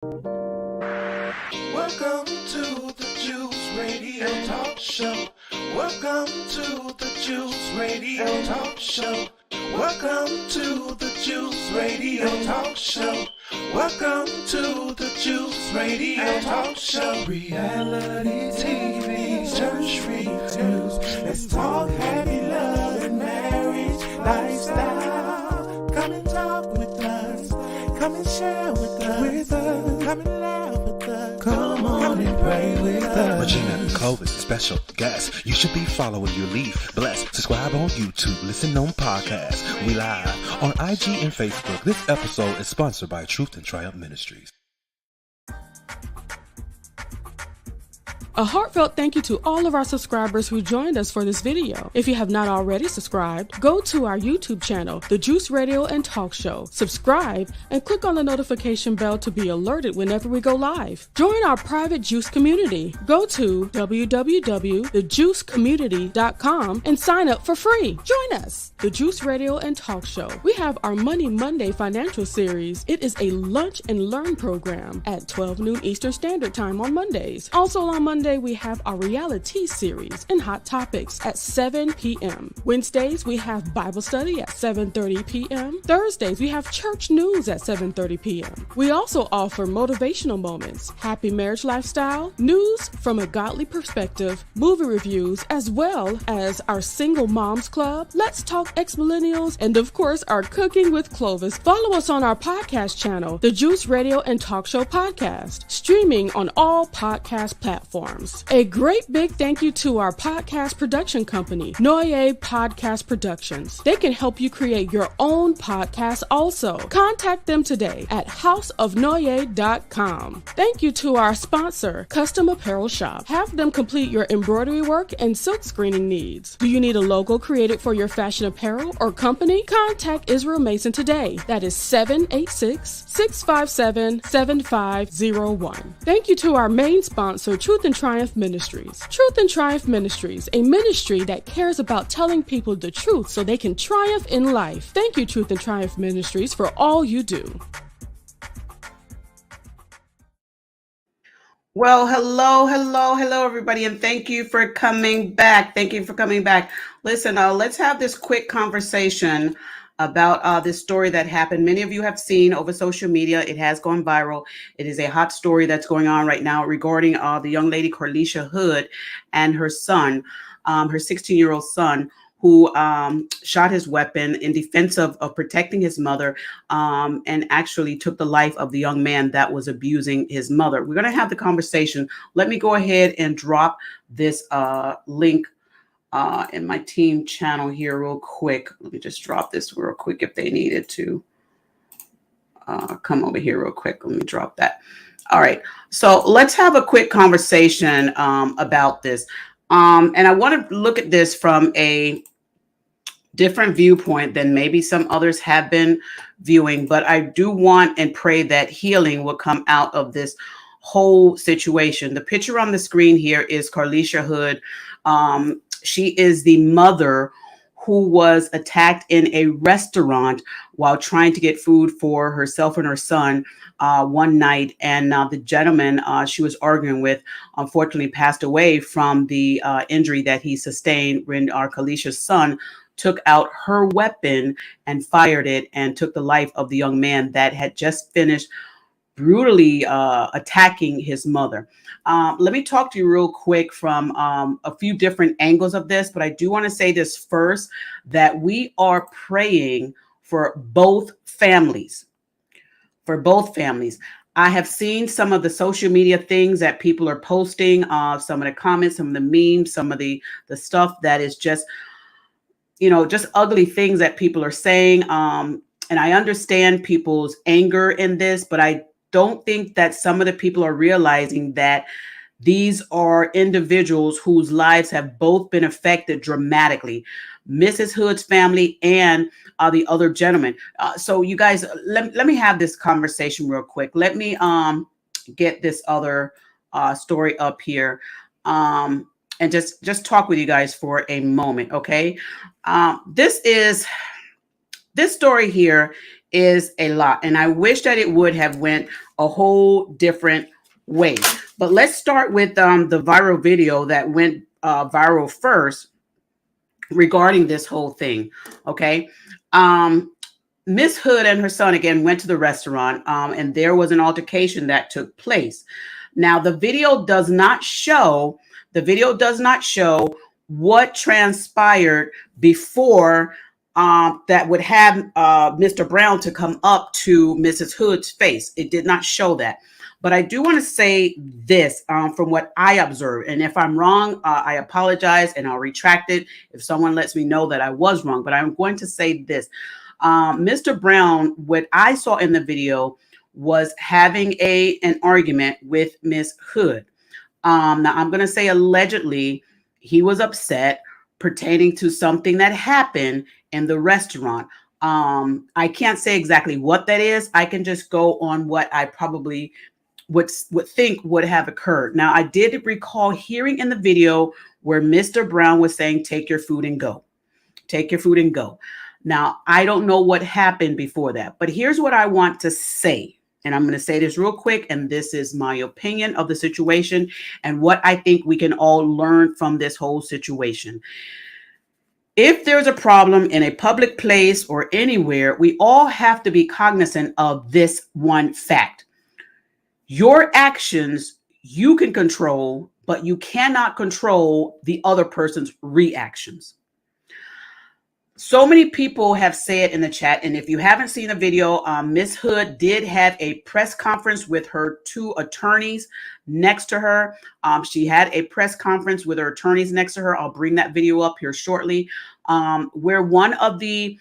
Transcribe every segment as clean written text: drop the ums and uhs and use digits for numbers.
Welcome to the Juice Radio Talk Show. Welcome to the Juice Radio Talk Show. Welcome to the Juice Radio Talk Show. Welcome to the Juice Radio Talk Show. Reality TV, church reviews. Let's talk happy love and marriage lifestyle. Come and talk with us. Come and share with us. Come and laugh with us. Come on and pray with us. Regina and Clovis, special guests. You should be following your lead. Bless. Subscribe on YouTube. Listen on podcasts. We live on IG and Facebook. This episode is sponsored by Truth and Triumph Ministries. A heartfelt thank you to all of our subscribers who joined us for this video. If you have not already subscribed, go to our YouTube channel, The Juice Radio and Talk Show. Subscribe and click on the notification bell to be alerted whenever we go live. Join our private Juice community. Go to www.thejuicecommunity.com and sign up for free. Join us, The Juice Radio and Talk Show. We have our Money Monday financial series. It is a lunch and learn program at 12 noon Eastern Standard Time on Mondays. Also on Monday, we have our reality series and hot topics at 7 p.m. Wednesdays, we have Bible study at 7:30 p.m. Thursdays, we have church news at 7:30 p.m. We also offer motivational moments, happy marriage lifestyle, news from a godly perspective, movie reviews, as well as our single moms club, Let's Talk Ex-Millennials, and of course, our Cooking with Clovis. Follow us on our podcast channel, The Juice Radio and Talk Show Podcast, streaming on all podcast platforms. A great big thank you to our podcast production company, Noye Podcast Productions. They can help you create your own podcast also. Contact them today at houseofnoye.com. Thank you to our sponsor, Custom Apparel Shop. Have them complete your embroidery work and silk screening needs. Do you need a logo created for your fashion apparel or company? Contact Israel Mason today. That is 786-657-7501. Thank you to our main sponsor, Truth and Triumph Ministries. Truth and Triumph Ministries, a ministry that cares about telling people the truth so they can triumph in life. Thank you, Truth and Triumph Ministries, for all you do. Well, hello, everybody, and thank you for coming back. Listen, let's have this quick conversation about this story that happened. Many of you have seen over social media. It has gone viral. It is a hot story that's going on right now regarding the young lady, Carlisha Hood, and her son, her 16-year-old son, who shot his weapon in defense of protecting his mother, and actually took the life of the young man that was abusing his mother. We're going to have the conversation. Let me go ahead and drop this link in my team channel here real quick. Let me just drop this real quick if they needed to come over here real quick. Let me drop that. All right. So let's have a quick conversation about this. And I want to look at this from a different viewpoint than maybe some others have been viewing, but I do want and pray that healing will come out of this whole situation. The picture on the screen here is Carlisha Hood. She is the mother who was attacked in a restaurant while trying to get food for herself and her son one night. And the gentleman she was arguing with, unfortunately, passed away from the injury that he sustained when Carlisha's son took out her weapon and fired it and took the life of the young man that had just finished brutally attacking his mother. Let me talk to you real quick from a few different angles of this, but I do want to say this first, that we are praying for both families. I have seen some of the social media things that people are posting, some of the comments, some of the memes, some of the stuff that is just, just ugly things that people are saying. And I understand people's anger in this, but I don't think that some of the people are realizing that these are individuals whose lives have both been affected dramatically. Mrs. Hood's family and the other gentleman. So you guys, let me have this conversation real quick. Let me get this other story up here and just talk with you guys for a moment, okay? This story here is a lot, and I wish that it would have went a whole different way. But let's start with the viral video that went viral first regarding this whole thing. Okay. Miss Hood and her son again went to the restaurant, and there was an altercation that took place. Now, the video does not show what transpired before that would have Mr. Brown to come up to Mrs. Hood's face. It did not show that. But I do want to say this from what I observed. And if I'm wrong, I apologize and I'll retract it if someone lets me know that I was wrong. But I'm going to say this. Mr. Brown, what I saw in the video was having an argument with Miss Hood. Now, I'm going to say allegedly he was upset pertaining to something that happened in the restaurant. I can't say exactly what that is. I can just go on what I probably would think would have occurred. Now, I did recall hearing in the video where Mr. Brown was saying, take your food and go. Take your food and go. Now, I don't know what happened before that, but here's what I want to say. And I'm going to say this real quick. And this is my opinion of the situation and what I think we can all learn from this whole situation. If there's a problem in a public place or anywhere, we all have to be cognizant of this one fact. Your actions you can control, but you cannot control the other person's reactions. So many people have said in the chat, and if you haven't seen the video, Miss Hood did have a press conference with her two attorneys next to her. She had a press conference with her attorneys next to her. I'll bring that video up here shortly, where one of the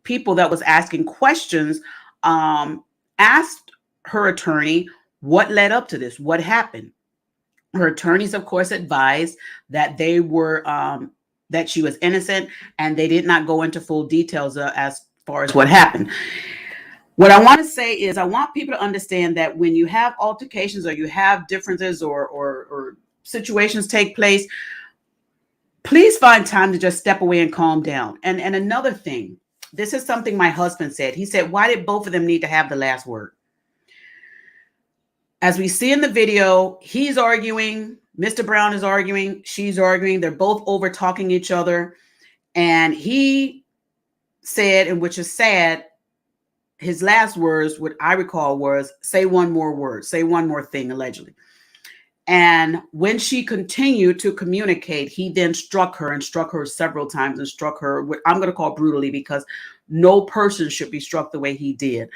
people that was asking questions asked her attorney what led up to this, what happened. Her attorneys, of course, advised that they were that she was innocent, and they did not go into full details as far as what happened. What I want to say is I want people to understand that when you have altercations or you have differences or situations take place, please find time to just step away and calm down. And another thing, this is something my husband said. He said, why did both of them need to have the last word? As we see in the video, he's arguing, Mr. Brown is arguing, she's arguing. They're both over talking each other. And he said, and which is sad, his last words, what I recall was, say one more word, say one more thing, allegedly. And when she continued to communicate, he then struck her several times and struck her, what I'm going to call brutally, because no person should be struck the way he did.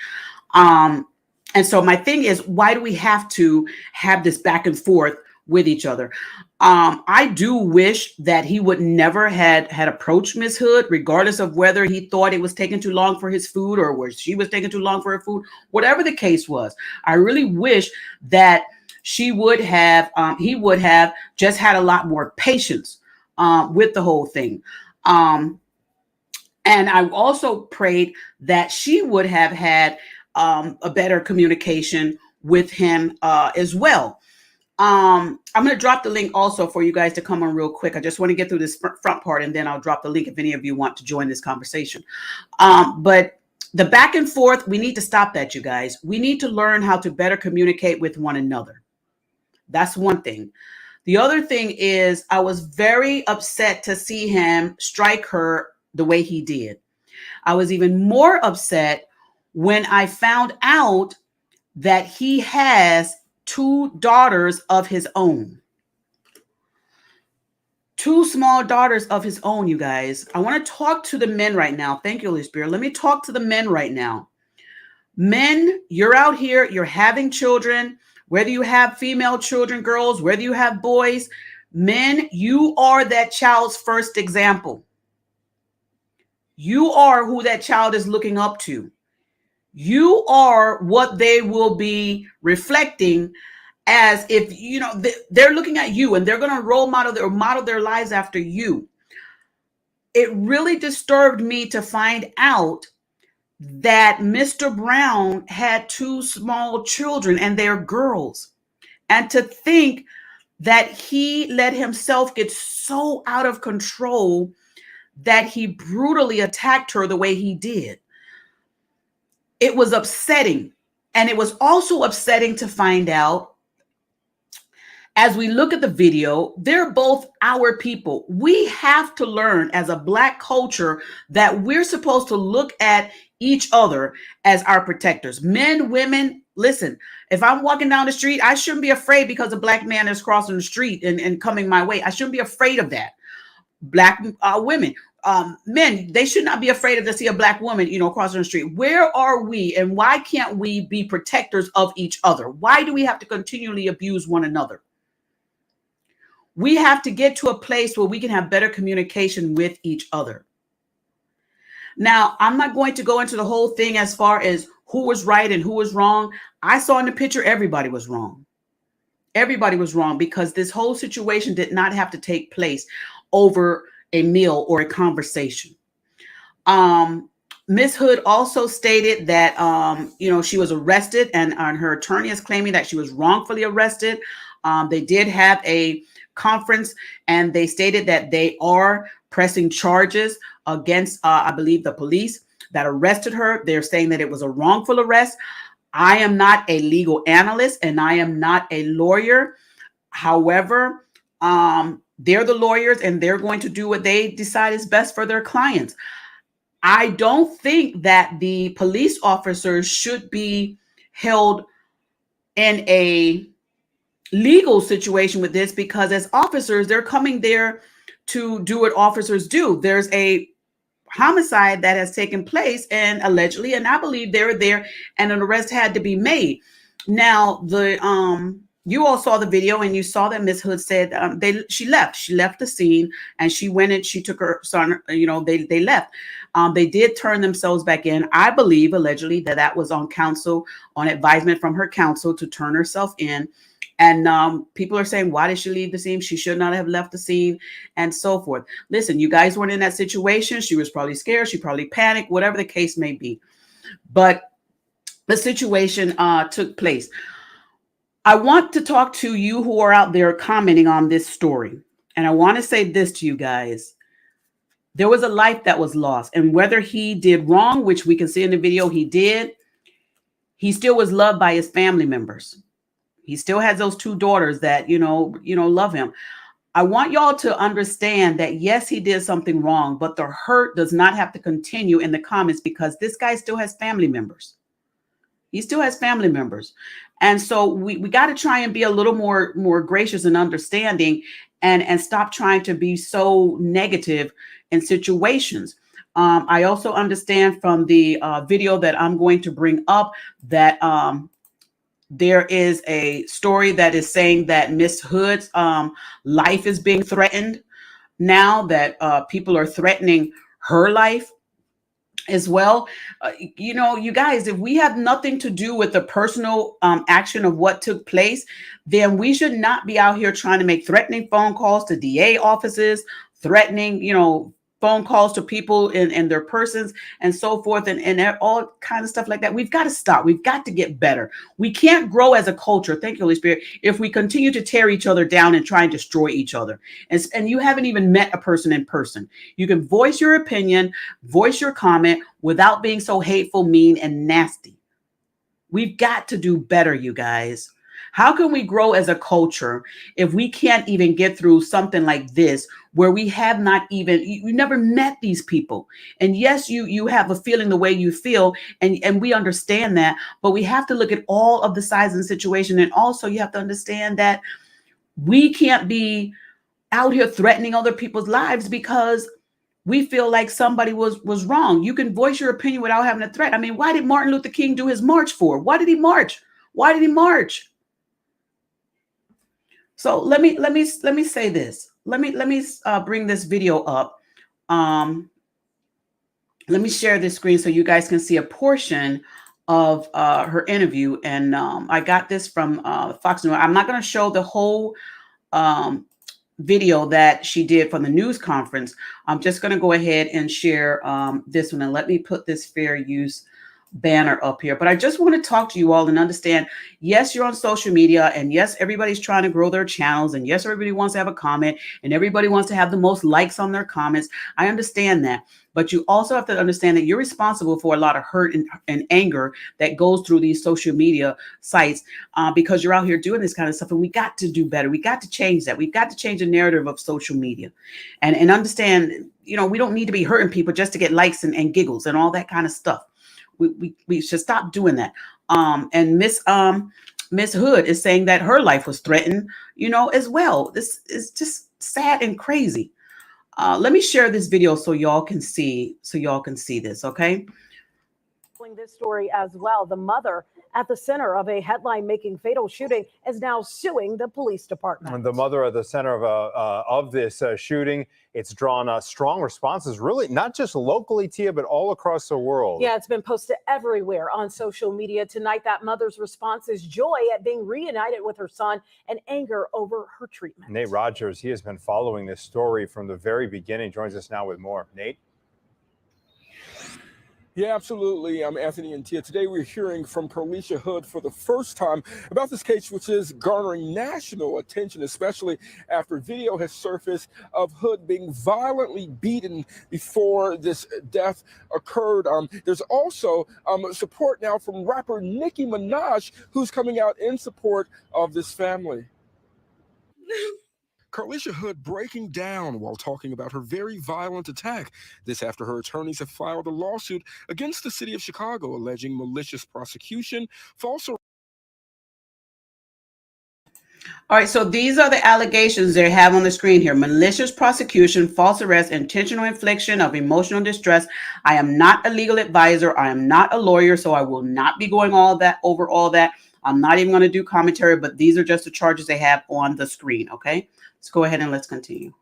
And so my thing is, why do we have to have this back and forth with each other? I do wish that he would never had approached Miss Hood, regardless of whether he thought it was taking too long for his food or where she was taking too long for her food, whatever the case was. I really wish that he would have just had a lot more patience with the whole thing. And I also prayed that she would have had a better communication with him as well. I'm going to drop the link also for you guys to come on real quick. I just want to get through this front part, and then I'll drop the link if any of you want to join this conversation. But the back and forth, we need to stop that, you guys. We need to learn how to better communicate with one another. That's one thing. The other thing is, I was very upset to see him strike her the way he did. I was even more upset when I found out that he has two daughters of his own. Two small daughters of his own, you guys. I want to talk to the men right now. Thank you, Holy Spirit. Let me talk to the men right now. Men, you're out here, you're having children, whether you have female children, girls, whether you have boys. Men, you are that child's first example. You are who that child is looking up to. You are what they will be reflecting, as if, you know, they're looking at you and they're going to model their lives after you. It really disturbed me to find out that Mr. Brown had two small children and they're girls. And to think that he let himself get so out of control that he brutally attacked her the way he did. It was upsetting. And it was also upsetting to find out, as we look at the video, they're both our people. We have to learn as a Black culture that we're supposed to look at each other as our protectors. Men, women, listen, if I'm walking down the street, I shouldn't be afraid because a Black man is crossing the street and coming my way. I shouldn't be afraid of that. Black women, men, they should not be afraid of to see a Black woman, crossing the street. Where are we, and why can't we be protectors of each other? Why do we have to continually abuse one another? We have to get to a place where we can have better communication with each other. Now, I'm not going to go into the whole thing as far as who was right and who was wrong. I saw in the picture, everybody was wrong. Everybody was wrong because this whole situation did not have to take place over a meal or a conversation. Ms. Hood also stated that, she was arrested, and her attorney is claiming that she was wrongfully arrested. They did have a conference, and they stated that they are pressing charges against, I believe, the police that arrested her. They're saying that it was a wrongful arrest. I am not a legal analyst and I am not a lawyer. However, they're the lawyers and they're going to do what they decide is best for their clients. I don't think that the police officers should be held in a legal situation with this, because as officers, they're coming there to do what officers do. There's a homicide that has taken place, and allegedly, and I believe they were there, and an arrest had to be made. Now, you all saw the video, and you saw that Ms. Hood said she left the scene, and she went and she took her son. They left. They did turn themselves back in. I believe allegedly that was on advisement from her counsel to turn herself in. And people are saying, why did she leave the scene? She should not have left the scene, and so forth. Listen, you guys weren't in that situation. She was probably scared. She probably panicked, whatever the case may be. But the situation took place. I want to talk to you who are out there commenting on this story. And I want to say this to you guys. There was a life that was lost. And whether he did wrong, which we can see in the video he did, he still was loved by his family members. He still has those two daughters that, love him. I want y'all to understand that, yes, he did something wrong, but the hurt does not have to continue in the comments, because this guy still has family members. He still has family members. And so we got to try and be a little more gracious and understanding, and stop trying to be so negative in situations. I also understand from the video that I'm going to bring up that there is a story that is saying that Miss Hood's life is being threatened now, that people are threatening her life as well. You guys, if we have nothing to do with the personal action of what took place, then we should not be out here trying to make threatening phone calls to DA offices, threatening, phone calls to people in their persons and so forth, and all kind of stuff like that. We've got to stop. We've got to get better. We can't grow as a culture, thank you, Holy Spirit, if we continue to tear each other down and try and destroy each other. And you haven't even met a person in person. You can voice your opinion, voice your comment without being so hateful, mean, and nasty. We've got to do better, you guys. How can we grow as a culture if we can't even get through something like this, where we have not even, you never met these people? And yes, you have a feeling the way you feel, and we understand that, but we have to look at all of the sides of the situation. And also you have to understand that we can't be out here threatening other people's lives because we feel like somebody was wrong. You can voice your opinion without having a threat. I mean, why did Martin Luther King do his march for? Why did he march? Why did he march? So let me say this. Let me bring this video up. Let me share this screen so you guys can see a portion of her interview. And I got this from Fox News. I'm not going to show the whole video that she did from the news conference. I'm just going to go ahead and share this one. And let me put this fair use banner up here. But I just want to talk to you all and understand, yes, you're on social media, and yes, everybody's trying to grow their channels, and yes, everybody wants to have a comment, and everybody wants to have the most likes on their comments. I understand that. But you also have to understand that you're responsible for a lot of hurt and anger that goes through these social media sites because you're out here doing this kind of stuff. And we got to do better. We got to change that. We've got to change the narrative of social media and understand, you know, we don't need to be hurting people just to get likes and giggles and all that kind of stuff. We should stop doing that. And Miss Hood is saying that her life was threatened, you know, as well. This is just sad and crazy. Let me share this video so y'all can see this, okay? This story as well. The mother at the center of a headline-making fatal shooting is now suing the police department. And the mother at the center of this shooting, it's drawn strong responses, really not just locally, Tia, but all across the world. Yeah, it's been posted everywhere on social media tonight. That mother's response is joy at being reunited with her son and anger over her treatment. Nate Rogers, he has been following this story from the very beginning, joins us now with more. Nate? Yeah, absolutely. I'm Anthony and Tia. Today we're hearing from Carlisha Hood for the first time about this case, which is garnering national attention, especially after video has surfaced of Hood being violently beaten before this death occurred. There's also support now from rapper Nicki Minaj, who's coming out in support of this family. Carlisha Hood breaking down while talking about her very violent attack. This after her attorneys have filed a lawsuit against the city of Chicago alleging malicious prosecution, false arrest. All right, so these are the allegations they have on the screen here. Malicious prosecution, false arrest, intentional infliction of emotional distress. I am not a legal advisor. I am not a lawyer, so I will not be going over all that. I'm not even going to do commentary, but these are just the charges they have on the screen, okay? Let's go ahead and let's continue.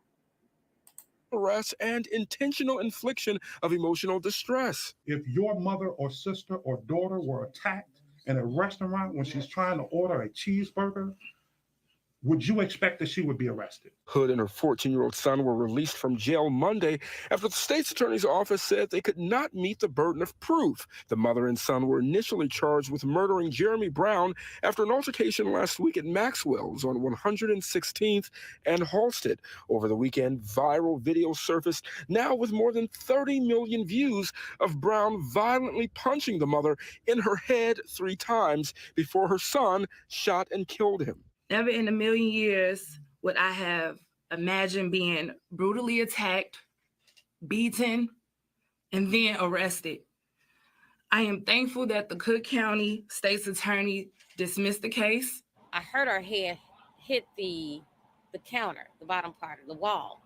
Arrest and intentional infliction of emotional distress. If your mother or sister or daughter were attacked in a restaurant when she's trying to order a cheeseburger, would you expect that she would be arrested? Hood and her 14-year-old son were released from jail Monday after the state's attorney's office said they could not meet the burden of proof. The mother and son were initially charged with murdering Jeremy Brown after an altercation last week at Maxwell's on 116th and Halsted. Over the weekend, viral video surfaced now with more than 30 million views of Brown violently punching the mother in her head 3 times before her son shot and killed him. Never in a million years would I have imagined being brutally attacked, beaten, and then arrested. I am thankful that the Cook County State's Attorney dismissed the case. I heard her head hit the counter, the bottom part of the wall,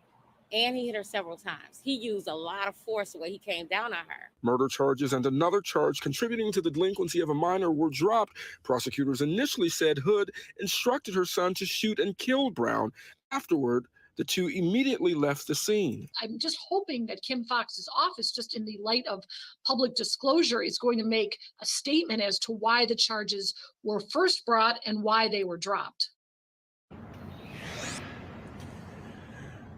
and he hit her several times. He used a lot of force the way he came down on her. Murder charges and another charge contributing to the delinquency of a minor were dropped. Prosecutors initially said Hood instructed her son to shoot and kill Brown. Afterward, the two immediately left the scene. I'm just hoping that Kim Fox's office, just in the light of public disclosure, is going to make a statement as to why the charges were first brought and why they were dropped.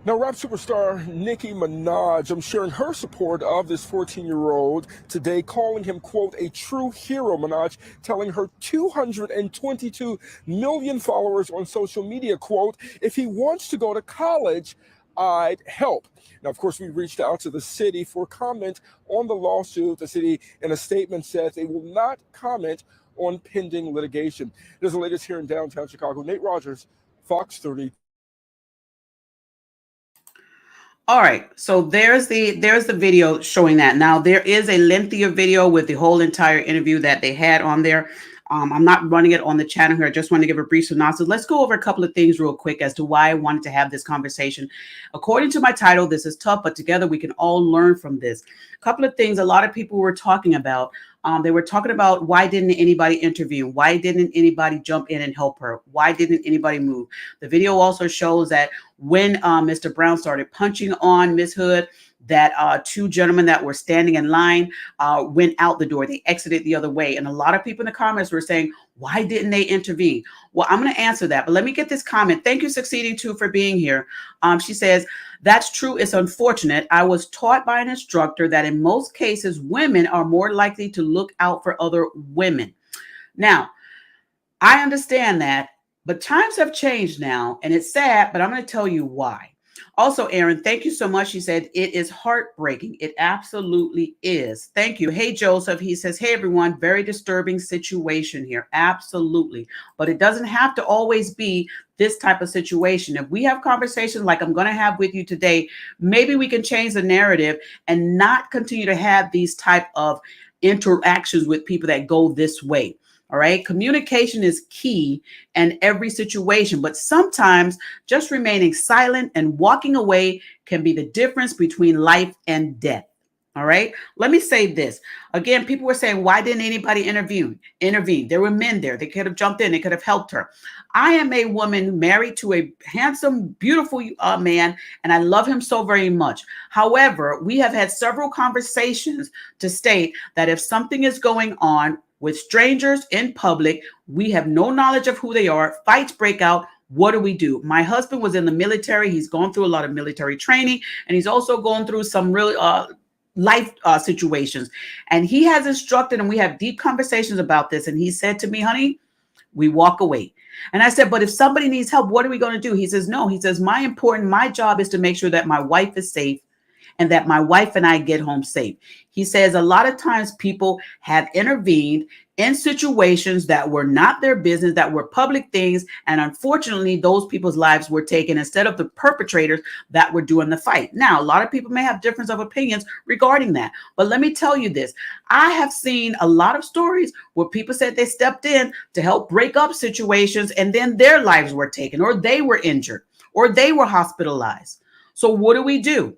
Now, rap superstar Nicki Minaj, I'm sharing her support of this 14-year-old today, calling him, quote, a true hero. Minaj telling her 222 million followers on social media, quote, if he wants to go to college, I'd help. Now, of course, we reached out to the city for comment on the lawsuit. The city, in a statement, says they will not comment on pending litigation. There's the latest here in downtown Chicago. Nate Rogers, Fox 30. All right, so there's the video showing that. Now there is a lengthier video with the whole entire interview that they had on there. I'm not running it on the channel here. I just want to give a brief synopsis. Let's go over a couple of things real quick as to why I wanted to have this conversation. According to my title, this is tough, but together we can all learn from this. A couple of things a lot of people were talking about. They were talking about why didn't anybody intervene? Why didn't anybody jump in and help her? Why didn't anybody move? The video also shows that when Mr. Brown started punching on Miss Hood, that two gentlemen that were standing in line went out the door. They exited the other way. And a lot of people in the comments were saying, why didn't they intervene? Well, I'm going to answer that, but let me get this comment. Thank you, Succeeding 2, for being here. She says, that's true. It's unfortunate. I was taught by an instructor that in most cases, women are more likely to look out for other women. Now, I understand that, but times have changed now, and it's sad, but I'm going to tell you why. Also, Aaron, thank you so much. He said, it is heartbreaking. It absolutely is. Thank you. Hey, Joseph. He says, hey, everyone, very disturbing situation here. Absolutely. But it doesn't have to always be this type of situation. If we have conversations like I'm going to have with you today, maybe we can change the narrative and not continue to have these type of interactions with people that go this way. All right. Communication is key in every situation, but sometimes just remaining silent and walking away can be the difference between life and death. All right. Let me say this again. People were saying, why didn't anybody intervene? There were men there. They could have jumped in. They could have helped her. I am a woman married to a handsome, beautiful man, and I love him so very much. However, we have had several conversations to state that if something is going on with strangers in public, we have no knowledge of who they are, fights break out. What do? My husband was in the military. He's gone through a lot of military training, and he's also gone through some really life situations. And he has instructed, and we have deep conversations about this. And he said to me, honey, we walk away. And I said, but if somebody needs help, what are we going to do? He says, no. He says, my job is to make sure that my wife is safe and that my wife and I get home safe. He says a lot of times people have intervened in situations that were not their business, that were public things. And unfortunately, those people's lives were taken instead of the perpetrators that were doing the fight. Now, a lot of people may have difference of opinions regarding that. But let me tell you this. I have seen a lot of stories where people said they stepped in to help break up situations and then their lives were taken, or they were injured, or they were hospitalized. So what do?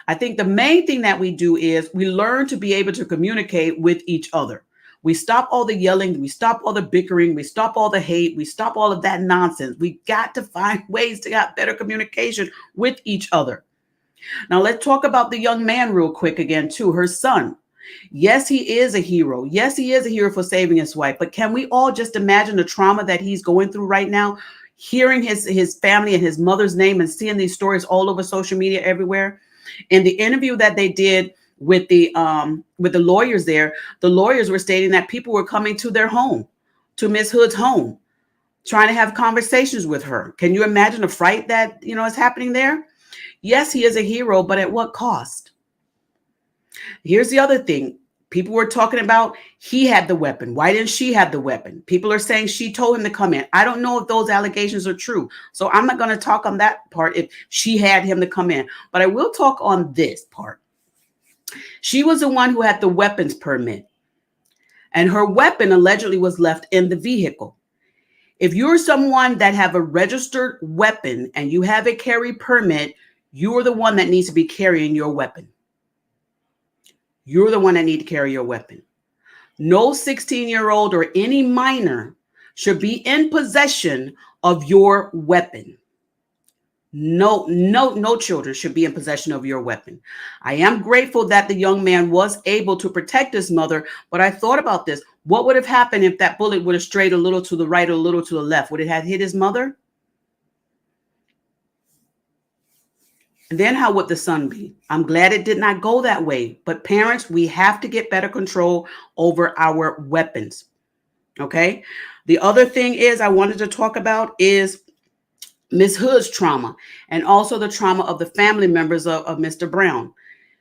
I think the main thing that we do is we learn to be able to communicate with each other. We stop all the yelling. We stop all the bickering. We stop all the hate. We stop all of that nonsense. We got to find ways to have better communication with each other. Now, let's talk about the young man real quick again, too, her son. Yes, he is a hero. Yes, he is a hero for saving his wife. But can we all just imagine the trauma that he's going through right now, hearing his family and his mother's name and seeing these stories all over social media everywhere? In the interview that they did with the lawyers there, the lawyers were stating that people were coming to their home, to Miss Hood's home, trying to have conversations with her. Can you imagine the fright that, is happening there? Yes, he is a hero, but at what cost? Here's the other thing. People were talking about he had the weapon. Why didn't she have the weapon? People are saying she told him to come in. I don't know if those allegations are true. So I'm not going to talk on that part if she had him to come in. But I will talk on this part. She was the one who had the weapons permit. And her weapon allegedly was left in the vehicle. If you're someone that have a registered weapon and you have a carry permit, you're the one that needs to be carrying your weapon. You're the one that need to carry your weapon. No 16-year-old or any minor should be in possession of your weapon. No children should be in possession of your weapon. I am grateful that the young man was able to protect his mother, but I thought about this. What would have happened if that bullet would have strayed a little to the right or a little to the left? Would it have hit his mother? And then how would the son be? I'm glad it did not go that way. But parents, we have to get better control over our weapons. Okay. The other thing is I wanted to talk about is Miss Hood's trauma and also the trauma of the family members of Mr. Brown.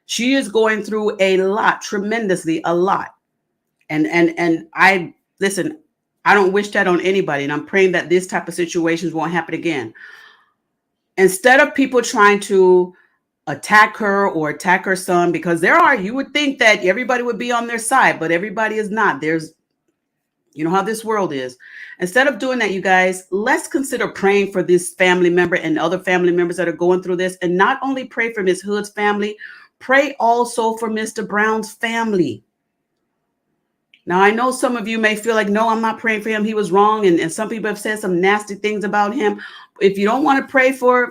She is going through a lot, tremendously a lot. And I listen, I don't wish that on anybody. And I'm praying that this type of situations won't happen again. Instead of people trying to attack her or attack her son, because you would think that everybody would be on their side, but everybody is not. There's, you know how this world is. Instead of doing that, you guys, let's consider praying for this family member and other family members that are going through this. And not only pray for Miss Hood's family, pray also for Mr. Brown's family. Now, I know some of you may feel like, no, I'm not praying for him. He was wrong. And some people have said some nasty things about him. If you don't want to pray for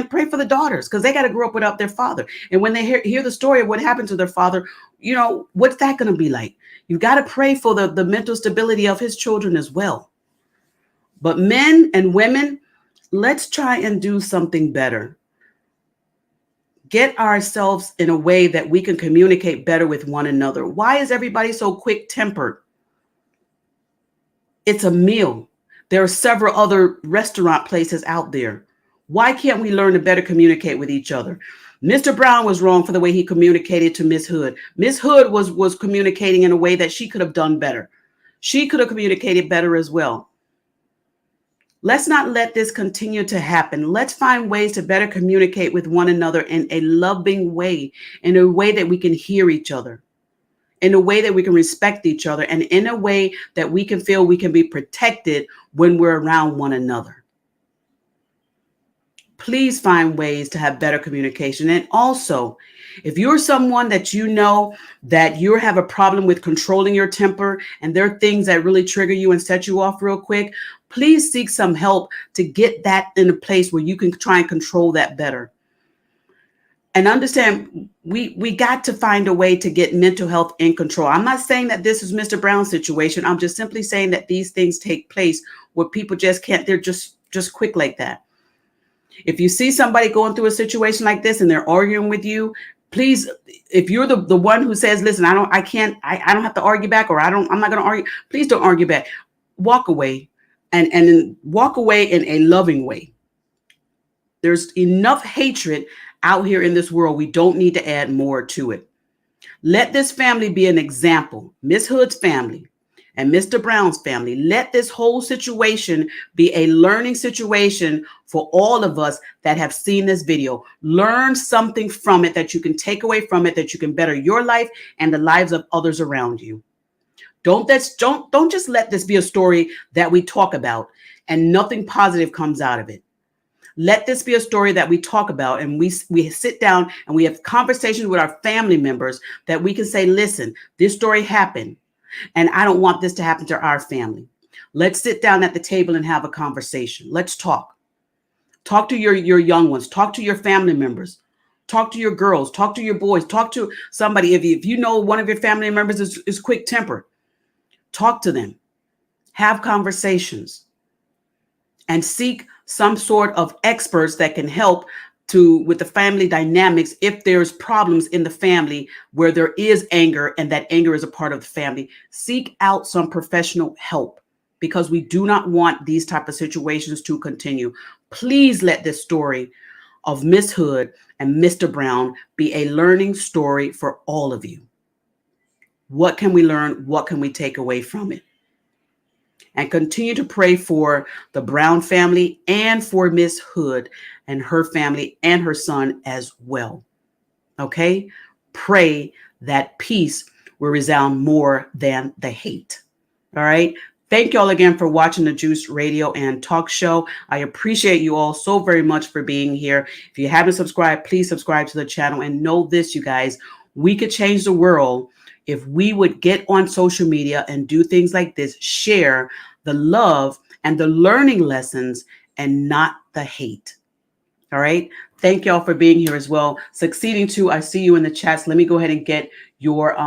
pray for the daughters, because they got to grow up without their father. And when they hear the story of what happened to their father, you know, what's that going to be like? You've got to pray for the mental stability of his children as well. But men and women, let's try and do something better. Get ourselves in a way that we can communicate better with one another. Why is everybody so quick-tempered? It's a meal. There are several other restaurant places out there. Why can't we learn to better communicate with each other? Mr. Brown was wrong for the way he communicated to Miss Hood. Miss Hood was communicating in a way that she could have done better. She could have communicated better as well. Let's not let this continue to happen. Let's find ways to better communicate with one another in a loving way, in a way that we can hear each other, in a way that we can respect each other, and in a way that we can feel we can be protected when we're around one another. Please find ways to have better communication. And also, if you're someone that you know that you have a problem with controlling your temper, and there are things that really trigger you and set you off real quick, please seek some help to get that in a place where you can try and control that better. And understand, we got to find a way to get mental health in control. I'm not saying that this is Mr. Brown's situation. I'm just simply saying that these things take place where people just can't, they're just quick like that. If you see somebody going through a situation like this and they're arguing with you, please, if you're the one who says, listen, I don't have to argue back, or I'm not going to argue. Please don't argue back. Walk away and walk away in a loving way. There's enough hatred out here in this world. We don't need to add more to it. Let this family be an example. Miss Hood's family and Mr. Brown's family. Let this whole situation be a learning situation for all of us that have seen this video. Learn something from it that you can take away from it, that you can better your life and the lives of others around you. Don't just let this be a story that we talk about and nothing positive comes out of it. Let this be a story that we talk about, and we sit down and we have conversations with our family members that we can say, listen, this story happened, and I don't want this to happen to our family. Let's sit down at the table and have a conversation. Let's talk. Talk to your young ones. Talk to your family members. Talk to your girls. Talk to your boys. Talk to somebody. If you know one of your family members is quick-tempered, talk to them. Have conversations. And seek some sort of experts that can help with the family dynamics. If there's problems in the family where there is anger and that anger is a part of the family, seek out some professional help, because we do not want these type of situations to continue. Please let this story of Miss Hood and Mr. Brown be a learning story for all of you. What can we learn? What can we take away from it? And continue to pray for the Brown family and for Miss Hood and her family and her son as well. Okay? Pray that peace will resound more than the hate. All right? Thank you all again for watching the Juice Radio and Talk Show. I appreciate you all so very much for being here. If you haven't subscribed, please subscribe to the channel. And know this, you guys, we could change the world if we would get on social media and do things like this, share the love and the learning lessons and not the hate. All right. Thank y'all for being here as well. Succeeding to, I see you in the chats. Let me go ahead and get your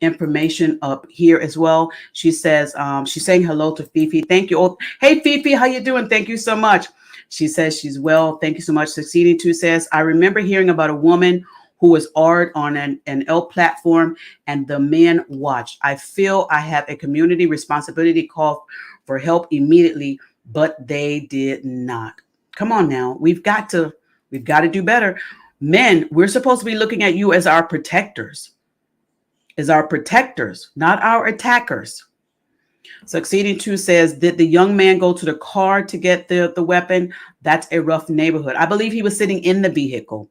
information up here as well. She says, she's saying hello to Fifi. Thank you all. Hey, Fifi, how you doing? Thank you so much. She says she's well. Thank you so much. Succeeding to says, I remember hearing about a woman who was art on an L platform and the men watched. I feel I have a community responsibility call for help immediately, but they did not. Come on now. We've got to do better. Men, we're supposed to be looking at you as our protectors, not our attackers. Succeeding to says, did the young man go to the car to get the weapon? That's a rough neighborhood. I believe he was sitting in the vehicle.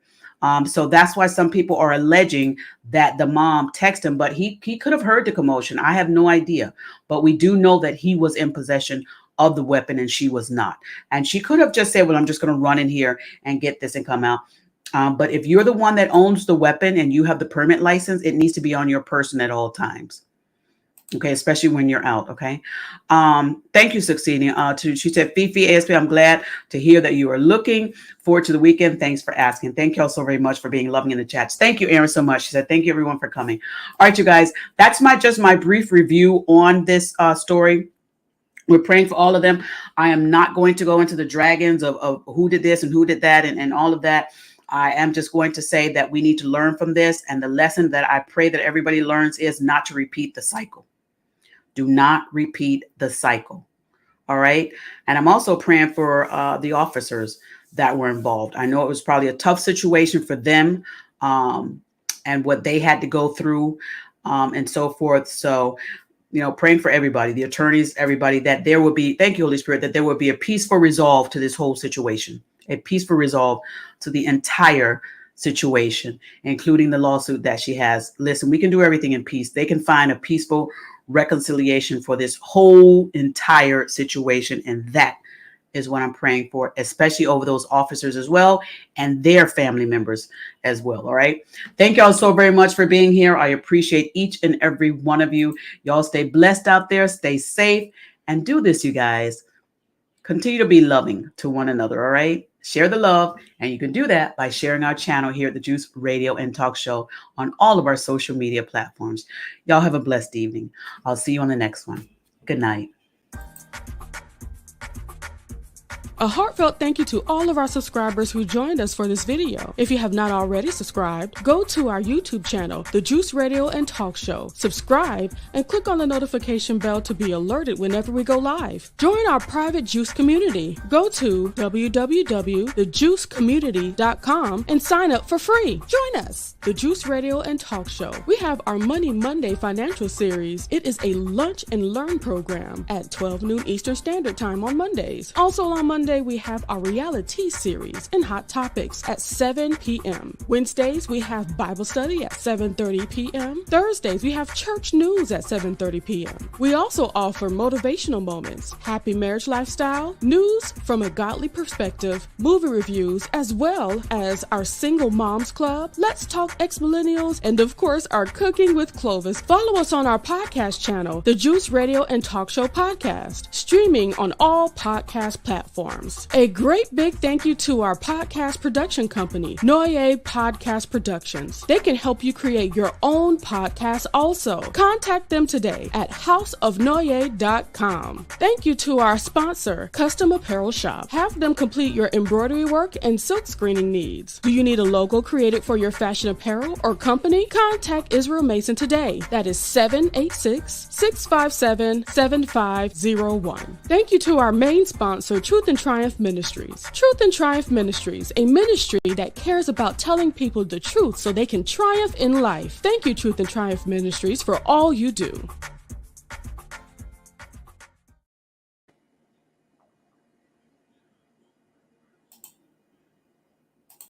So that's why some people are alleging that the mom texted him, but he could have heard the commotion. I have no idea, but we do know that he was in possession of the weapon and she was not. And she could have just said, well, I'm just going to run in here and get this and come out. But if you're the one that owns the weapon and you have the permit license, it needs to be on your person at all times. Okay, especially when you're out. Okay. Thank you, Succeeding. She said, Fifi ASP, I'm glad to hear that you are looking forward to the weekend. Thanks for asking. Thank you all so very much for being loving in the chats. Thank you, Aaron, so much. She said, thank you everyone for coming. All right, you guys, that's just my brief review on this story. We're praying for all of them. I am not going to go into the dragons of who did this and who did that and all of that. I am just going to say that we need to learn from this. And the lesson that I pray that everybody learns is not to repeat the cycle. Do not repeat the cycle. All right. And I'm also praying for the officers that were involved. I know it was probably a tough situation for them and what they had to go through and so forth. So, praying for everybody, the attorneys, everybody, that there will be, thank you, Holy Spirit, that there will be a peaceful resolve to this whole situation, a peaceful resolve to the entire situation, including the lawsuit that she has. Listen, we can do everything in peace. They can find a peaceful reconciliation for this whole entire situation. And that is what I'm praying for, especially over those officers as well and their family members as well. All right. Thank y'all so very much for being here. I appreciate each and every one of you. Y'all stay blessed out there, stay safe, and do this, you guys. Continue to be loving to one another. All right. Share the love. And you can do that by sharing our channel here at the Juice Radio and Talk Show on all of our social media platforms. Y'all have a blessed evening. I'll see you on the next one. Good night. A heartfelt thank you to all of our subscribers who joined us for this video. If you have not already subscribed, go to our YouTube channel, The Juice Radio and Talk Show. Subscribe and click on the notification bell to be alerted whenever we go live. Join our private Juice community. Go to www.thejuicecommunity.com and sign up for free. Join us, The Juice Radio and Talk Show. We have our Money Monday financial series. It is a lunch and learn program at 12 noon Eastern Standard Time on Mondays. Also on Monday, we have our reality series and hot topics at 7 p.m. Wednesdays, we have Bible study at 7:30 p.m. Thursdays, we have church news at 7:30 p.m. We also offer motivational moments, happy marriage lifestyle, news from a godly perspective, movie reviews, as well as our single moms club, Let's Talk Ex-Millennials, and of course, our Cooking with Clovis. Follow us on our podcast channel, The Juice Radio and Talk Show Podcast, streaming on all podcast platforms. A great big thank you to our podcast production company, Noye Podcast Productions. They can help you create your own podcast also. Contact them today at houseofnoye.com. Thank you to our sponsor, Custom Apparel Shop. Have them complete your embroidery work and silk screening needs. Do you need a logo created for your fashion apparel or company? Contact Israel Mason today. That is 786-657-7501. Thank you to our main sponsor, Truth and Triumph Ministries. Truth and Triumph Ministries, a ministry that cares about telling people the truth so they can triumph in life. Thank you, Truth and Triumph Ministries, for all you do.